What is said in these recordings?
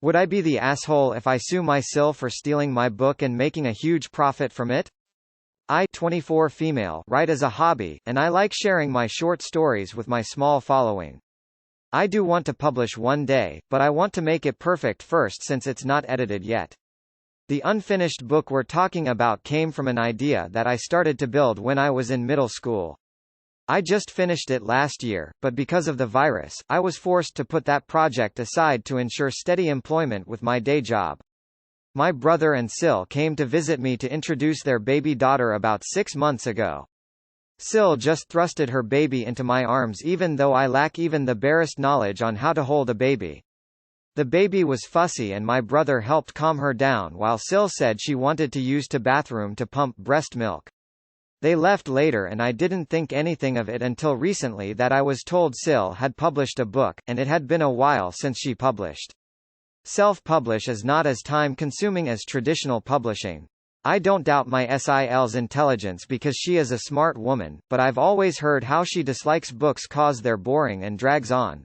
Would I be the asshole if I sue my SIL for stealing my book and making a huge profit from it? I 24 female write as a hobby, and I like sharing my short stories with my small following. I do want to publish one day, but I want to make it perfect first since it's not edited yet. The unfinished book we're talking about came from an idea that I started to build when I was in middle school. I just finished it last year, but because of the virus, I was forced to put that project aside to ensure steady employment with my day job. My brother and SIL came to visit me to introduce their baby daughter about 6 months ago. SIL just thrusted her baby into my arms even though I lack even the barest knowledge on how to hold a baby. The baby was fussy and my brother helped calm her down while SIL said she wanted to use the bathroom to pump breast milk. They left later and I didn't think anything of it until recently that I was told SIL had published a book, and it had been a while since she published. Self-publish is not as time-consuming as traditional publishing. I don't doubt my SIL's intelligence because she is a smart woman, but I've always heard how she dislikes books cause they're boring and drags on.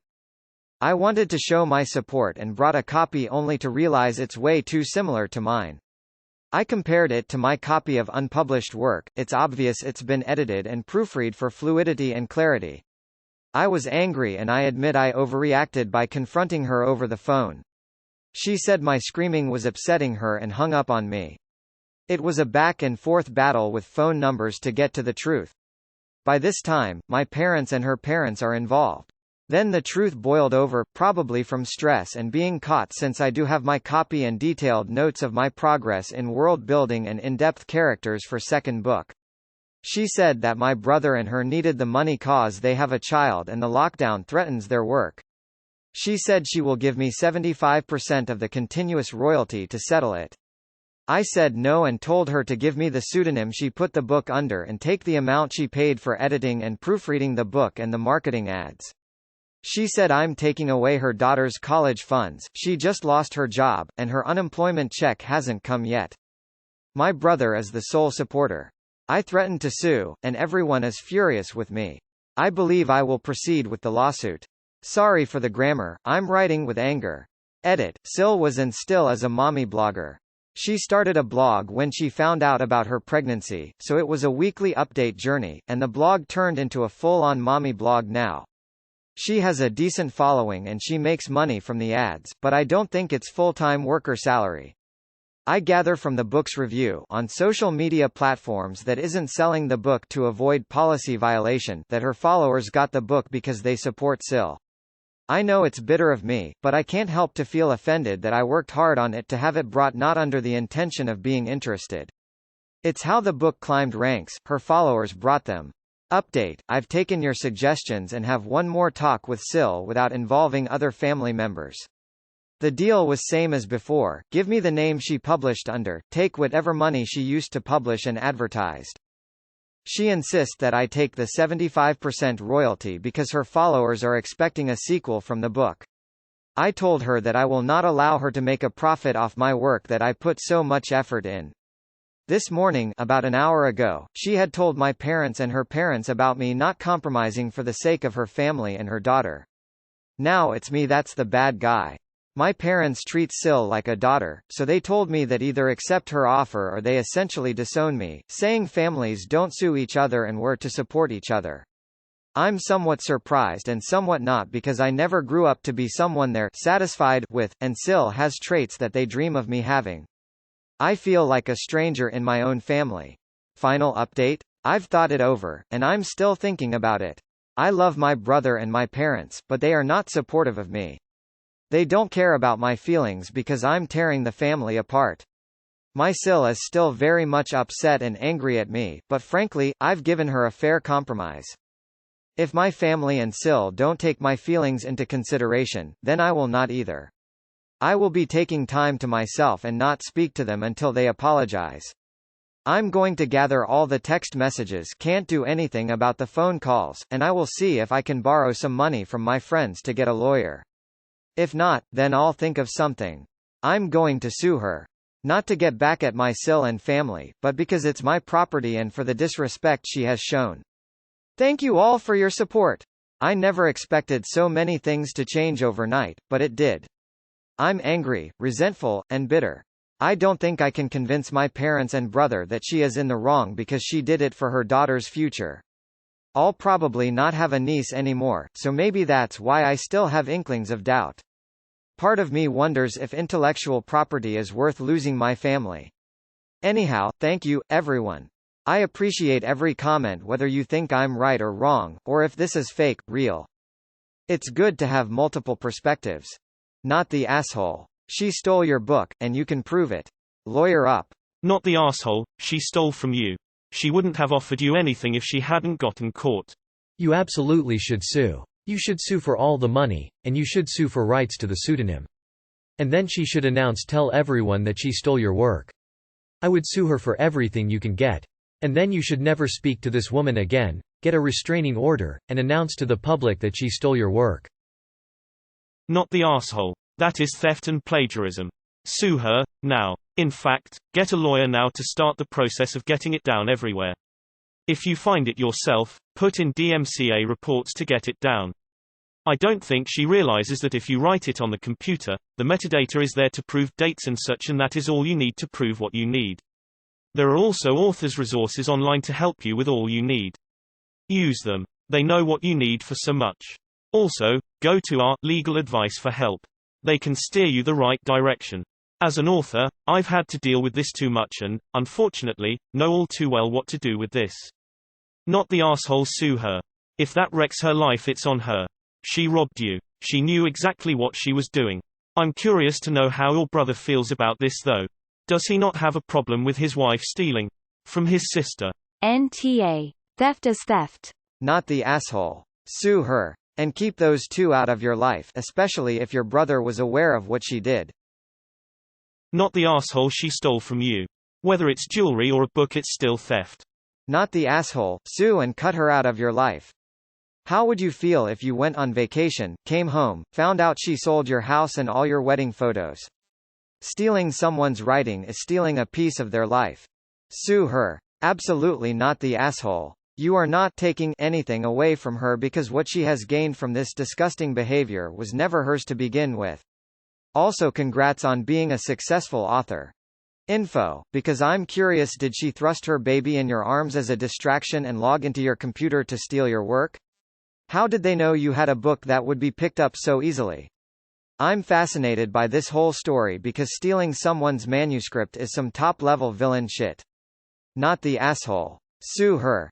I wanted to show my support and brought a copy only to realize it's way too similar to mine. I compared it to my copy of unpublished work. It's obvious it's been edited and proofread for fluidity and clarity. I was angry and I admit I overreacted by confronting her over the phone. She said my screaming was upsetting her and hung up on me. It was a back-and-forth battle with phone numbers to get to the truth. By this time, my parents and her parents are involved. Then the truth boiled over, probably from stress and being caught since I do have my copy and detailed notes of my progress in world building and in-depth characters for second book. She said that my brother and her needed the money cause they have a child and the lockdown threatens their work. She said she will give me 75% of the continuous royalty to settle it. I said no and told her to give me the pseudonym she put the book under and take the amount she paid for editing and proofreading the book and the marketing ads. She said I'm taking away her daughter's college funds, she just lost her job, and her unemployment check hasn't come yet. My brother is the sole supporter. I threatened to sue, and everyone is furious with me. I believe I will proceed with the lawsuit. Sorry for the grammar, I'm writing with anger. Edit. SIL was and still is a mommy blogger. She started a blog when she found out about her pregnancy, so it was a weekly update journey, and the blog turned into a full-on mommy blog now. She has a decent following and she makes money from the ads, but I don't think it's full-time worker salary. I gather from the book's review on social media platforms that isn't selling the book to avoid policy violation that her followers got the book because they support SIL. I know it's bitter of me, but I can't help to feel offended that I worked hard on it to have it brought not under the intention of being interested. It's how the book climbed ranks, her followers brought them. Update, I've taken your suggestions and have one more talk with SIL without involving other family members. The deal was same as before, give me the name she published under, take whatever money she used to publish and advertised. She insists that I take the 75% royalty because her followers are expecting a sequel from the book. I told her that I will not allow her to make a profit off my work that I put so much effort in. This morning, about an hour ago, she had told my parents and her parents about me not compromising for the sake of her family and her daughter. Now it's me that's the bad guy. My parents treat SIL like a daughter, so they told me that either accept her offer or they essentially disown me, saying families don't sue each other and we're to support each other. I'm somewhat surprised and somewhat not because I never grew up to be someone they're satisfied with, and SIL has traits that they dream of me having. I feel like a stranger in my own family. Final update? I've thought it over, and I'm still thinking about it. I love my brother and my parents, but they are not supportive of me. They don't care about my feelings because I'm tearing the family apart. My SIL is still very much upset and angry at me, but frankly, I've given her a fair compromise. If my family and SIL don't take my feelings into consideration, then I will not either. I will be taking time to myself and not speak to them until they apologize. I'm going to gather all the text messages, can't do anything about the phone calls, and I will see if I can borrow some money from my friends to get a lawyer. If not, then I'll think of something. I'm going to sue her. Not to get back at my SIL and family, but because it's my property and for the disrespect she has shown. Thank you all for your support. I never expected so many things to change overnight, but it did. I'm angry, resentful, and bitter. I don't think I can convince my parents and brother that she is in the wrong because she did it for her daughter's future. I'll probably not have a niece anymore, so maybe that's why I still have inklings of doubt. Part of me wonders if intellectual property is worth losing my family. Anyhow, thank you, everyone. I appreciate every comment, whether you think I'm right or wrong, or if this is fake, real. It's good to have multiple perspectives. Not the asshole. She stole your book, and you can prove it. Lawyer up. Not the asshole, she stole from you. She wouldn't have offered you anything if she hadn't gotten caught. You absolutely should sue. You should sue for all the money, and you should sue for rights to the pseudonym. And then she should tell everyone that she stole your work. I would sue her for everything you can get. And then you should never speak to this woman again, get a restraining order, and announce to the public that she stole your work. Not the asshole. That is theft and plagiarism. Sue her, now. In fact, get a lawyer now to start the process of getting it down everywhere. If you find it yourself, put in DMCA reports to get it down. I don't think she realizes that if you write it on the computer, the metadata is there to prove dates and such, and that is all you need to prove what you need. There are also authors' resources online to help you with all you need. Use them. They know what you need for so much. Also, go to our legal advice for help. They can steer you the right direction. As an author, I've had to deal with this too much and, unfortunately, know all too well what to do with this. Not the asshole, sue her. If that wrecks her life, it's on her. She robbed you. She knew exactly what she was doing. I'm curious to know how your brother feels about this though. Does he not have a problem with his wife stealing from his sister? NTA. Theft is theft. Not the asshole. Sue her. And keep those two out of your life, especially if your brother was aware of what she did. Not the asshole, she stole from you. Whether it's jewelry or a book, it's still theft. Not the asshole. Sue and cut her out of your life. How would you feel if you went on vacation, came home, found out she sold your house and all your wedding photos? Stealing someone's writing is stealing a piece of their life. Sue her. Absolutely not the asshole. You are not taking anything away from her because what she has gained from this disgusting behavior was never hers to begin with. Also, congrats on being a successful author. Info, because I'm curious, did she thrust her baby in your arms as a distraction and log into your computer to steal your work? How did they know you had a book that would be picked up so easily? I'm fascinated by this whole story because stealing someone's manuscript is some top-level villain shit. Not the asshole. Sue her.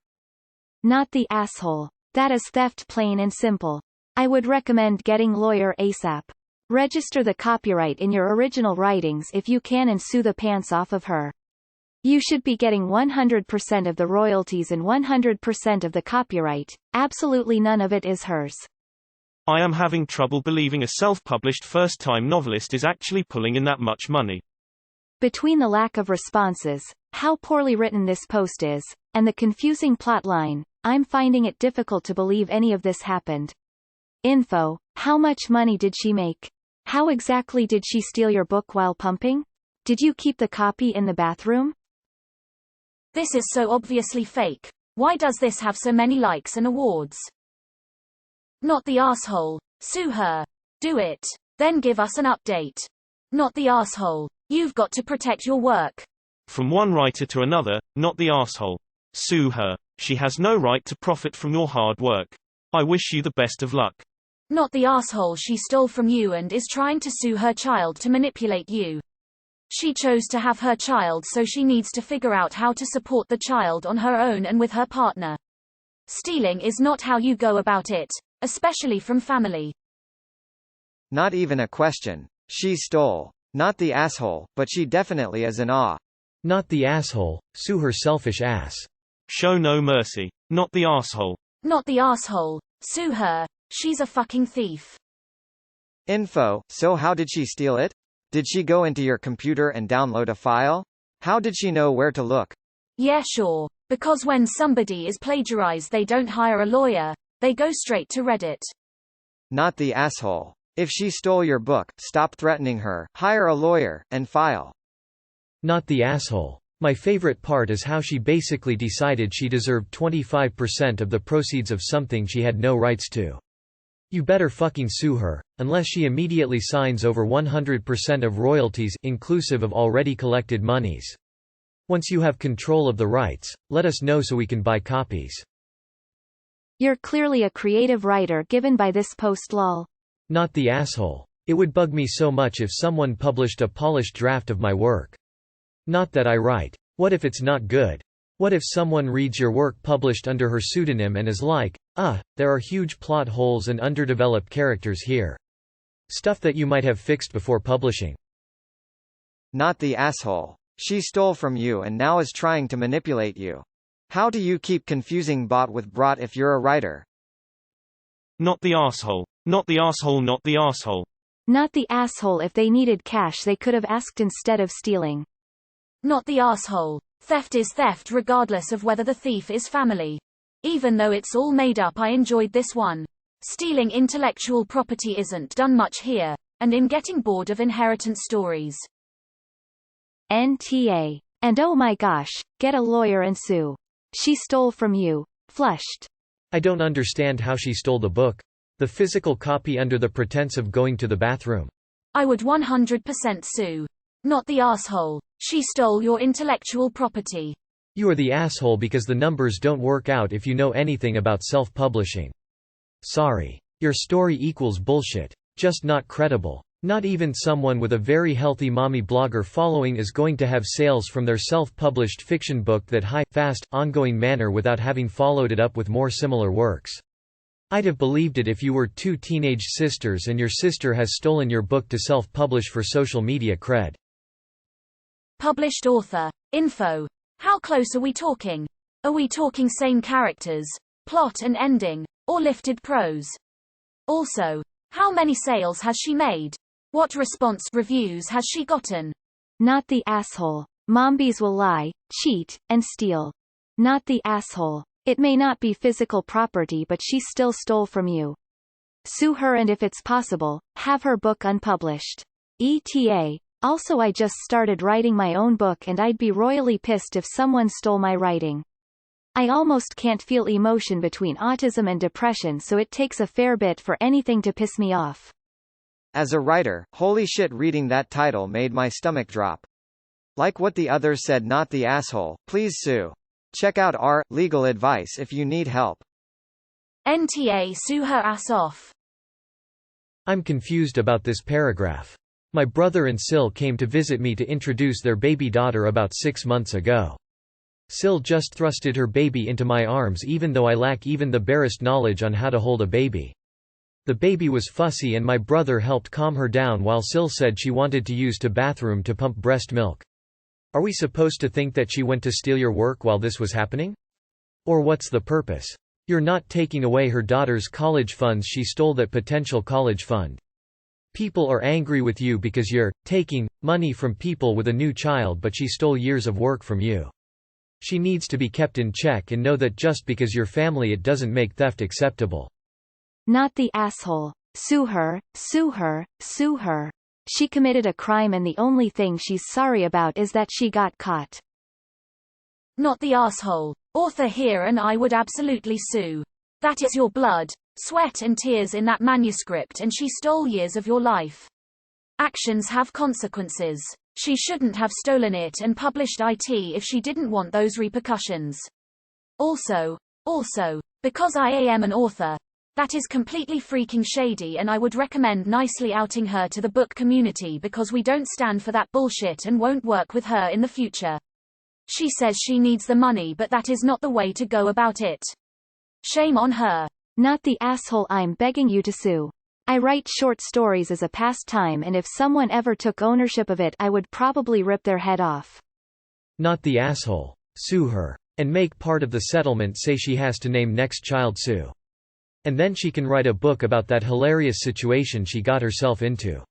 Not the asshole. That is theft, plain and simple. I would recommend getting lawyer ASAP. Register the copyright in your original writings if you can and sue the pants off of her. You should be getting 100% of the royalties and 100% of the copyright. Absolutely none of it is hers. I am having trouble believing a self-published first-time novelist is actually pulling in that much money. Between the lack of responses, how poorly written this post is, and the confusing plotline, I'm finding it difficult to believe any of this happened. Info. How much money did she make? How exactly did she steal your book while pumping? Did you keep the copy in the bathroom? This is so obviously fake. Why does this have so many likes and awards? Not the asshole. Sue her. Do it. Then give us an update. Not the asshole. You've got to protect your work. From one writer to another, not the asshole. Sue her. She has no right to profit from your hard work. I wish you the best of luck. Not the asshole, she stole from you and is trying to sue her child to manipulate you. She chose to have her child, so she needs to figure out how to support the child on her own and with her partner. Stealing is not how you go about it, especially from family. Not even a question. She stole. Not the asshole, but she definitely is an ah. Not the asshole. Sue her selfish ass. Show no mercy. Not the asshole. Not the asshole. Sue her. She's a fucking thief. Info. So how did she steal it? Did she go into your computer and download a file? How did she know where to look? Yeah, sure. Because when somebody is plagiarized, they don't hire a lawyer. They go straight to Reddit. Not the asshole. If she stole your book, stop threatening her, hire a lawyer, and file. Not the asshole. My favorite part is how she basically decided she deserved 25% of the proceeds of something she had no rights to. You better fucking sue her, unless she immediately signs over 100% of royalties inclusive of already collected monies. Once you have control of the rights, let us know so we can buy copies. You're clearly a creative writer given by this post lol. Not the asshole. It would bug me so much if someone published a polished draft of my work. Not that I write. What if it's not good? What if someone reads your work published under her pseudonym and is like, there are huge plot holes and underdeveloped characters here. Stuff that you might have fixed before publishing. Not the asshole. She stole from you and now is trying to manipulate you. How do you keep confusing bought with brought if you're a writer? Not the asshole. Not the asshole. Not the asshole. Not the asshole. If they needed cash they could have asked instead of stealing. Not the asshole. Theft is theft regardless of whether the thief is family. Even though it's all made up, I enjoyed this one. Stealing intellectual property isn't done much here, and I'm getting bored of inheritance stories. NTA. And oh my gosh, get a lawyer and sue. She stole from you. Flushed. I don't understand how she stole the book. The physical copy under the pretense of going to the bathroom. I would 100% sue. Not the asshole. She stole your intellectual property. You are the asshole because the numbers don't work out if you know anything about self-publishing. Sorry. Your story equals bullshit. Just not credible. Not even someone with a very healthy mommy blogger following is going to have sales from their self-published fiction book that high, fast, ongoing manner without having followed it up with more similar works. I'd have believed it if you were two teenage sisters and your sister has stolen your book to self-publish for social media cred. Published author. Info. How close are we talking? Are we talking same characters, plot and ending, or lifted prose? Also, how many sales has she made? What response reviews has she gotten? Not the asshole. Mombies will lie, cheat, and steal. Not the asshole. It may not be physical property but she still stole from you. Sue her and if it's possible, have her book unpublished. ETA. Also I just started writing my own book and I'd be royally pissed if someone stole my writing. I almost can't feel emotion between autism and depression so it takes a fair bit for anything to piss me off. As a writer, holy shit, reading that title made my stomach drop. Like what the others said, not the asshole, please sue. Check out our legal advice if you need help. NTA. Sue her ass off. I'm confused about this paragraph. My brother and SIL came to visit me to introduce their baby daughter about 6 months ago. SIL just thrusted her baby into my arms even though I lack even the barest knowledge on how to hold a baby. The baby was fussy and my brother helped calm her down while SIL said she wanted to use the bathroom to pump breast milk. Are we supposed to think that she went to steal your work while this was happening? Or what's the purpose? You're not taking away her daughter's college funds, she stole that potential college fund. People are angry with you because you're taking money from people with a new child, but she stole years of work from you. She needs to be kept in check and know that just because you're family it doesn't make theft acceptable. Not the asshole. Sue her, sue her, sue her. She committed a crime and the only thing she's sorry about is that she got caught. Not the asshole. Author here and I would absolutely sue. That is your blood, sweat and tears in that manuscript and she stole years of your life. Actions have consequences. She shouldn't have stolen it and published it if she didn't want those repercussions. Also, because I am an author, that is completely freaking shady and I would recommend nicely outing her to the book community because we don't stand for that bullshit and won't work with her in the future. She says she needs the money but that is not the way to go about it. Shame on her. Not the asshole. I'm begging you to sue. I write short stories as a pastime and if someone ever took ownership of it I would probably rip their head off. Not the asshole. Sue her. And make part of the settlement say she has to name next child Sue. And then she can write a book about that hilarious situation she got herself into.